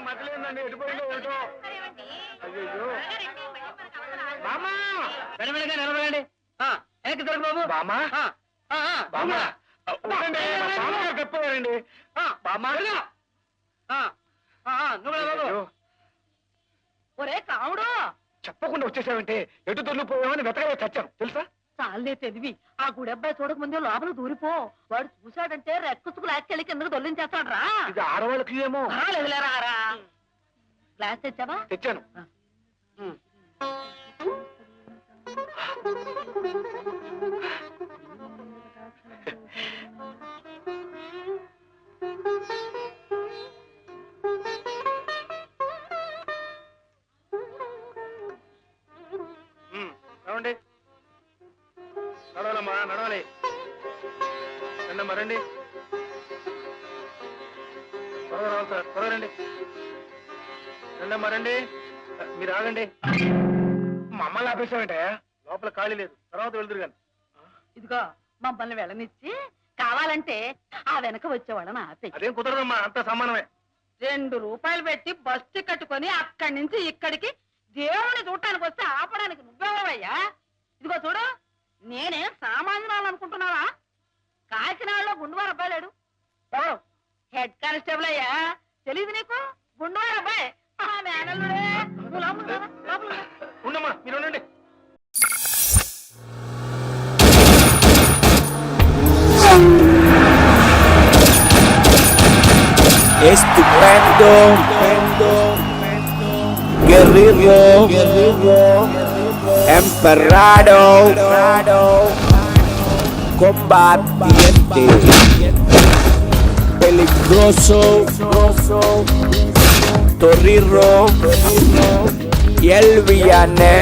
మధ్యలేదండి ఎటుపోయిందో ఏమిటో. అయ్యో బామా వెనవెనగా నిలబడండి. వెనక్కి దొరకు బాబు. బామా బామా చెప్పారండి. బామా నువ్వు ఒరే కావుడు చెప్పకుండా వచ్చేసావంటే ఎటు దొరికిపోయామని వెతకలే చచ్చాను తెలుసా. చాలే తెలివి. ఆ గుడి అబ్బాయి చూడక ముందే లోపల దూరిపో. వాడు చూశాడంటే రెక్కుసుకు లాక్కెళ్ళి కిందకు దొల్లించేస్తాడు రా. ఇది ఆడవాళ్ళకి ఏమో. లేదులేరా. గ్లాస్ తెచ్చావా? తెచ్చాను. నడవండి నడవాలమ్మా నడవాలి. రండమ్మా రండి. త్వరగా రావాలి సార్ త్వరగా రండి. రండమ్మా రండి. మీరు ఆగండి. మమ్మల్ని ఆపేసామంటే లోపల ఖాళీ లేదు తర్వాత వెళ్తురు కానీ. ఇదిగో మమ్మల్ని వెళ్ళనిచ్చి కావాలంటే ఆ వెనక వచ్చేవాళ్ళని ఆపే. అదేం కుదరదమ్మా అంత సమానమే. 2 రూపాయలు పెట్టి బస్ టికెట్ కొని అక్కడి నుంచి ఇక్కడికి దేవుని చూడటానికి వస్తే ఆపడానికి నువ్వెవరవయ్యా? ఇదిగో చూడు నేనేం సామాన్యురాలు అనుకుంటున్నావా? కాకినాడలో గుండువారు అబ్బాయి లేడు హెడ్ కానిస్టేబుల్ అయ్యా. తెలీదు నీకు? గుండువారు అబ్బాయి ఆ మేనల్లుడే. ఉండమ్మా మీరు ఉండండి. Estupendo, guerrero, emperrado, combatiente, peligroso, torriro y el villano.